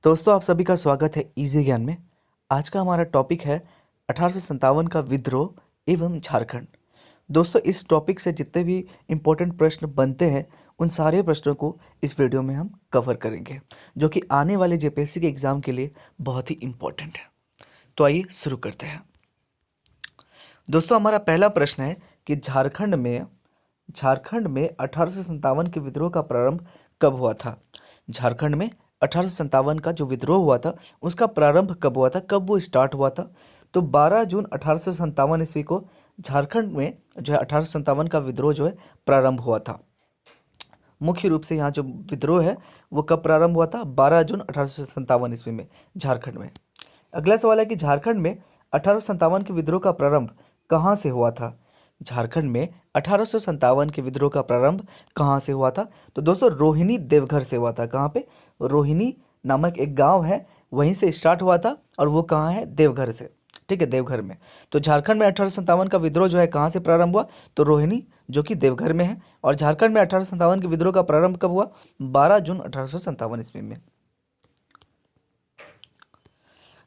दोस्तों, आप सभी का स्वागत है इजी ज्ञान में। आज का हमारा टॉपिक है 1857 का विद्रोह एवं झारखंड। दोस्तों, इस टॉपिक से जितने भी इम्पोर्टेंट प्रश्न बनते हैं उन सारे प्रश्नों को इस वीडियो में हम कवर करेंगे, जो कि आने वाले जेपीएससी के एग्ज़ाम के लिए बहुत ही इम्पोर्टेंट है। तो आइए शुरू करते हैं। दोस्तों, हमारा पहला प्रश्न है कि झारखंड में 1857 के विद्रोह का प्रारंभ कब हुआ था। झारखंड में 1857 का जो विद्रोह हुआ था उसका प्रारंभ कब हुआ था, कब वो स्टार्ट हुआ था। तो 12 जून 1857 ईस्वी को झारखंड में जो है 1857 का विद्रोह जो है प्रारंभ हुआ था। मुख्य रूप से यहाँ जो विद्रोह है वो कब प्रारंभ हुआ था, 12 जून 1857 ईस्वी में झारखंड में। अगला सवाल है कि झारखंड में 1857 के विद्रोह का प्रारंभ कहाँ से हुआ था। झारखंड में 1857 के विद्रोह का प्रारंभ कहाँ से हुआ था। तो दोस्तों, रोहिणी देवघर से हुआ था। कहाँ पे? रोहिणी नामक एक गांव है, वहीं से स्टार्ट हुआ था। और वो कहाँ है? देवघर से। ठीक है, देवघर में। तो झारखंड में 1857 का विद्रोह जो है कहाँ से प्रारंभ हुआ, तो रोहिणी, जो कि देवघर में है। और झारखंड में 1857 के विद्रोह का प्रारंभ कब हुआ? 12 जून 1857 ईस्वी में।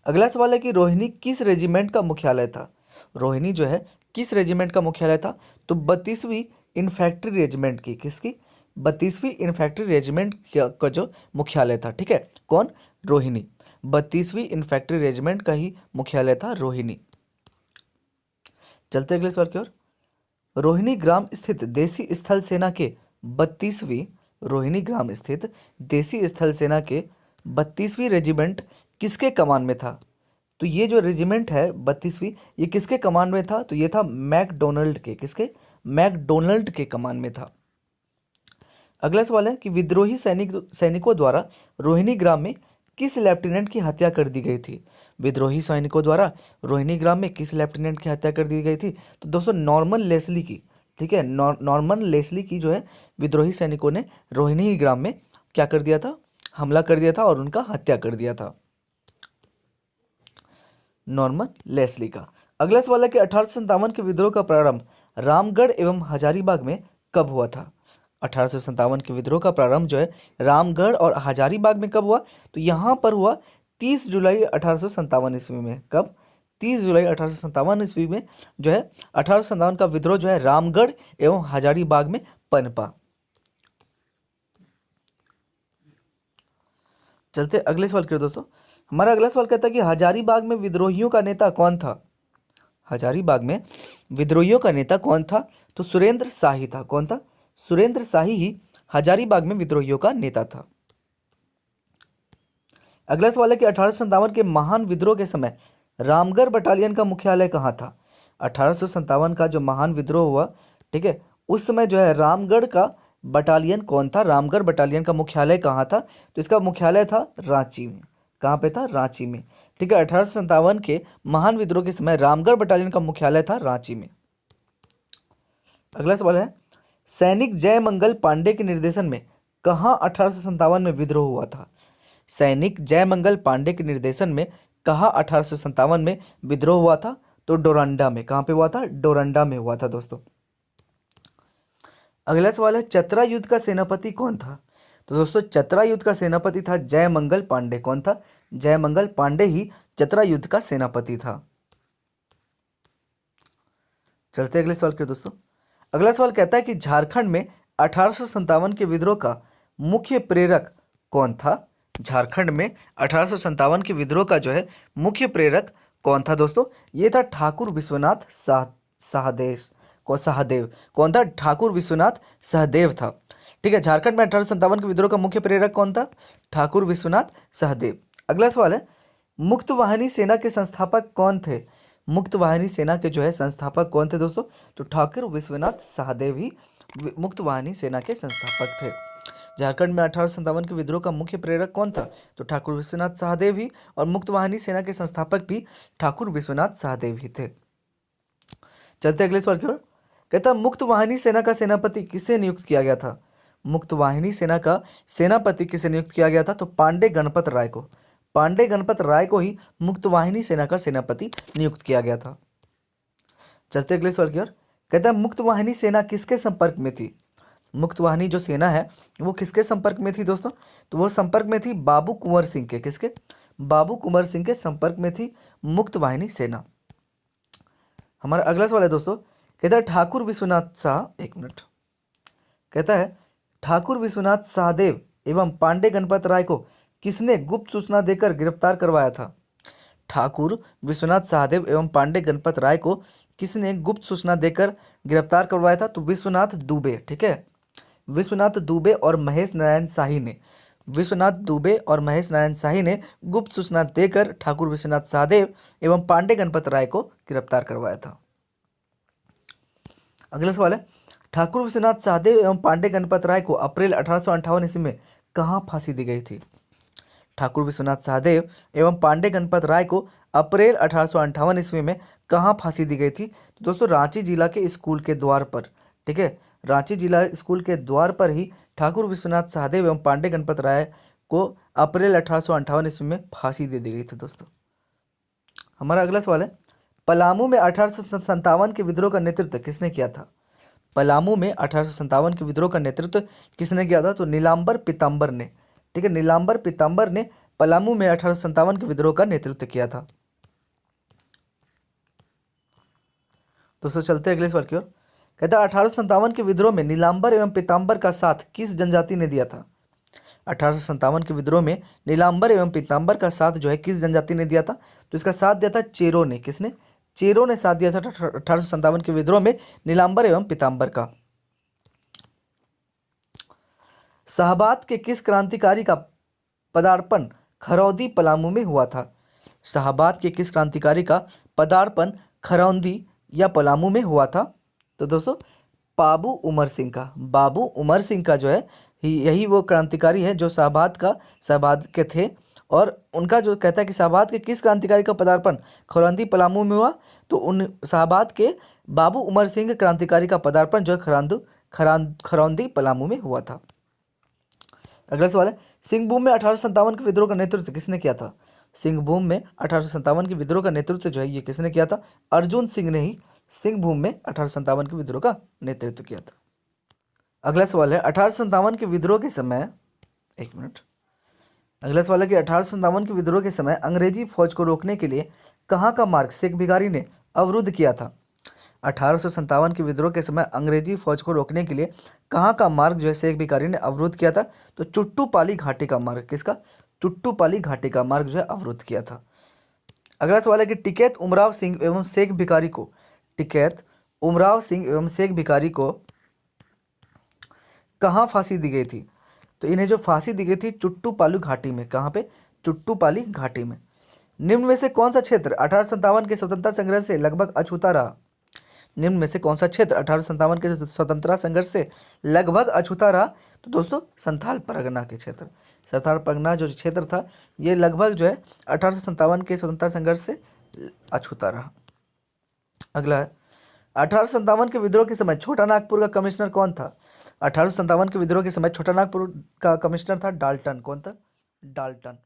अगला सवाल है कि रोहिणी किस रेजिमेंट का मुख्यालय था। रोहिणी जो है किस रेजिमेंट का मुख्यालय था, तो 32वीं इन्फैंट्री रेजिमेंट की, किसकी? 32वीं इन्फैंट्री रेजिमेंट का जो मुख्यालय था। ठीक है, कौन? रोहिणी। 32वीं इन्फैंट्री रेजिमेंट का ही मुख्यालय था रोहिणी। चलते अगले सवाल की ओर। रोहिणी ग्राम स्थित देसी स्थल सेना के 32वीं रोहिणी ग्राम स्थित देसी स्थल सेना के 32वीं रेजिमेंट किसके कमान में था। तो ये जो रेजिमेंट है 32वीं, ये किसके कमान में था, तो ये था मैकडोनल्ड के। किसके? मैकडोनल्ड के कमान में था। अगला सवाल है कि विद्रोही सैनिकों द्वारा रोहिणी ग्राम में किस लेफ्टिनेंट की हत्या कर दी गई थी। विद्रोही सैनिकों द्वारा रोहिणी ग्राम में किस लेफ्टिनेंट की हत्या कर दी गई थी, तो दोस्तों नॉर्मन लेस्ली की। ठीक है, नॉर्मन लेस्ली की जो है विद्रोही सैनिकों ने रोहिणी ग्राम में क्या कर दिया था, हमला कर दिया था और उनका हत्या कर दिया था, नॉर्मन लेस्ली का। अगला सवाल है कि 1857 के विद्रोह का प्रारंभ रामगढ़ एवं हजारीबाग में कब हुआ था। 1857 के विद्रोह का प्रारंभ जो है रामगढ़ और हजारीबाग में कब हुआ, तो यहाँ पर हुआ 30 जुलाई 1857 ईस्वी में। कब? 30 जुलाई 1857 ईस्वी में जो है 1857 का विद्रोह जो है रामगढ़ एवं हजारीबाग में पनपा। चलते अगले सवाल के दोस्तों। हमारा अगला सवाल कहता है कि हजारीबाग में विद्रोहियों का नेता कौन था। हजारीबाग में विद्रोहियों का नेता कौन था, तो सुरेंद्र शाही था। कौन था? सुरेंद्र शाही ही हजारीबाग में विद्रोहियों का नेता था। अगला सवाल है कि 1857 के महान विद्रोह के समय रामगढ़ बटालियन का मुख्यालय कहाँ था। 1857 का जो महान विद्रोह हुआ, ठीक है, उस समय जो है रामगढ़ का बटालियन कौन था, रामगढ़ बटालियन का मुख्यालय कहाँ था, तो इसका मुख्यालय था रांची में। कहाँ पे था? रांची में। ठीक है, 1857 के महान विद्रोह के समय रामगढ़ बटालियन का मुख्यालय था रांची में। अगला सवाल है, सैनिक जयमंगल पांडे के निर्देशन में कहाँ 1857 में विद्रोह हुआ था। सैनिक जयमंगल पांडे के निर्देशन में कहाँ 1857 में विद्रोह हुआ था, तो डोरंडा में। कहाँ पे हुआ था? डोरंडा में हुआ था दोस्तों। अगला सवाल है, चतरा युद्ध का सेनापति कौन था। तो दोस्तों, चतरा युद्ध का सेनापति था जयमंगल पांडे। कौन था? जयमंगल पांडे ही चतरा युद्ध का सेनापति था। चलते अगले सवाल के दोस्तों। अगला सवाल कहता है कि झारखंड में 1857 के विद्रोह का मुख्य प्रेरक कौन था। झारखंड में 1857 के विद्रोह का जो है मुख्य प्रेरक कौन था दोस्तों, ये था ठाकुर विश्वनाथ सहदेव। कौन था? ठाकुर विश्वनाथ सहदेव था। ठीक है, झारखंड में 1857 के विद्रोह का मुख्य प्रेरक कौन था? ठाकुर विश्वनाथ सहदेव। अगला सवाल है, मुक्त वाहिनी सेना के संस्थापक कौन थे। मुक्त वाहिनी सेना के जो है संस्थापक कौन थे दोस्तों, तो ठाकुर विश्वनाथ सहदेव ही मुक्त वाहिनी सेना के संस्थापक थे। झारखंड में 1857 के विद्रोह का मुख्य प्रेरक कौन था, तो ठाकुर विश्वनाथ सहदेव ही, और मुक्त वाहिनी सेना के संस्थापक भी ठाकुर विश्वनाथ सहदेव ही थे। चलते अगले सवाल की ओर। कहता मुक्त वाहिनी सेना का सेनापति किसे नियुक्त किया गया था। मुक्त वाहिनी सेना का सेनापति किसे नियुक्त किया गया था, तो पांडे गणपत राय को। पांडे गणपत राय को ही मुक्त वाहिनी सेना का सेनापति नियुक्त किया गया था। चलते अगले सवाल की ओर। कहता है मुक्त वाहिनी सेना किसके संपर्क में थी। मुक्तवाहिनी जो सेना है वो किसके संपर्क में थी दोस्तों? तो वो संपर्क में थी बाबू कुंवर सिंह के। किसके? बाबू कुंवर सिंह के संपर्क में थी मुक्तवाहिनी सेना। हमारा अगला सवाल है दोस्तों, कहता है ठाकुर विश्वनाथ शाह, एक मिनट, कहता है ठाकुर विश्वनाथ शाहदेव एवं पांडे गणपत राय को किसने गुप्त सूचना देकर गिरफ्तार करवाया था? ठाकुर विश्वनाथ शाहदेव एवं पांडे गणपत राय को किसने गुप्त सूचना देकर गिरफ्तार करवाया था? तो विश्वनाथ दुबे। ठीक है, विश्वनाथ दुबे और महेश नारायण शाही ने, विश्वनाथ दुबे और महेश नारायण शाही ने गुप्त सूचना देकर ठाकुर विश्वनाथ शाहदेव एवं पांडे गणपत राय को गिरफ्तार करवाया था। अगला सवाल है, ठाकुर विश्वनाथ सहदेव एवं पांडे गणपत राय को अप्रैल 1858 ईस्वी में कहाँ फांसी दी गई थी? ठाकुर विश्वनाथ सहदेव एवं पांडे गणपत राय को अप्रैल 1858 ईस्वी में कहाँ फांसी दी गई थी? तो दोस्तों रांची जिला के स्कूल के द्वार पर। ठीक है, रांची जिला स्कूल के द्वार पर ही ठाकुर विश्वनाथ सहदेव एवं पांडे गणपत राय को अप्रैल 1858 ईस्वी में फांसी दे दी गई थी दोस्तों। हमारा अगला सवाल है, पलामू में 1857 के विद्रोह का नेतृत्व किसने किया था? पलामू में 1857 के विद्रोह का नेतृत्व किसने किया था? तो नीलांबर पीताम्बर ने। ठीक है, नीलांबर पीताम्बर ने पलामू में 1857 के विद्रोह का नेतृत्व किया था। दोस्तों चलते हैं अगले सवाल की ओर। कहता है 1857 के विद्रोह में नीलांबर एवं पीताम्बर का साथ किस जनजाति ने दिया था? 1857 के विद्रोह में नीलांबर एवं पीताम्बर का साथ जो है किस जनजाति ने दिया था? तो इसका साथ दिया था चेरों ने। किसने? चेरों ने साथ दिया था 1857 के विद्रोह में नीलांबर एवं पीताम्बर का। शाहबाद के किस क्रांतिकारी का पदार्पण खरौंदी पलामू में हुआ था? शाहबाद के किस क्रांतिकारी का पदार्पण खरौंदी या पलामू में हुआ था? तो दोस्तों बाबू उमर सिंह का। बाबू उमर सिंह का जो है यही वो क्रांतिकारी है जो शाहबाद के थे, और उनका जो कहता है कि शाहबाद के किस क्रांतिकारी का पदार्पण खरौंदी पलामू में हुआ? तो उन शाहबाद के बाबू उमर सिंह क्रांतिकारी का पदार्पण जो है खरौंदी पलामू में हुआ था। अगला सवाल है, सिंहभूम में 1857 के विद्रोह का नेतृत्व किसने किया था? सिंहभूम में 1857 के विद्रोह का नेतृत्व जो है ये किसने किया था? अर्जुन सिंह ने ही सिंहभूम में 1857 के विद्रोह का नेतृत्व किया था। अगला सवाल है, 1857 के विद्रोह के समय, एक मिनट, अगला सवाल है कि 1857 के विद्रोह के समय अंग्रेजी फौज को रोकने के लिए कहाँ का मार्ग शेख भिखारी ने अवरुद्ध किया था? 1857 के विद्रोह के समय अंग्रेजी फौज को रोकने के लिए कहाँ का मार्ग जो है शेख भिखारी ने अवरुद्ध किया था? तो चुट्टूपाली घाटी का मार्ग। किसका? चुट्टूपाली घाटी का मार्ग जो है अवरुद्ध किया था। अगला सवाल है कि टिकैत उमराव सिंह एवं शेख भिखारी को, टिकैत उमराव सिंह एवं शेख भिखारी को कहाँ फांसी दी गई थी? तो इन्हें जो फांसी दी गई थी चुट्टूपाली घाटी में। कहाँ पे? चुट्टूपाली घाटी में। निम्न में से कौन सा क्षेत्र 1857 के स्वतंत्रता संघर्ष से लगभग अछूता रहा? निम्न में से कौन सा क्षेत्र 1857 के स्वतंत्रता संघर्ष से लगभग अछूता रहा? तो दोस्तों संथाल परगना के क्षेत्र, संथाल परगना जो क्षेत्र था ये लगभग जो है 1857 के स्वतंत्रता संघर्ष से अछूता रहा। अगला है, 1857 के विद्रोह के समय छोटा नागपुर का कमिश्नर कौन था? 1857 के विद्रोह के समय छोटा नागपुर का कमिश्नर था डाल्टन। कौन था? डाल्टन।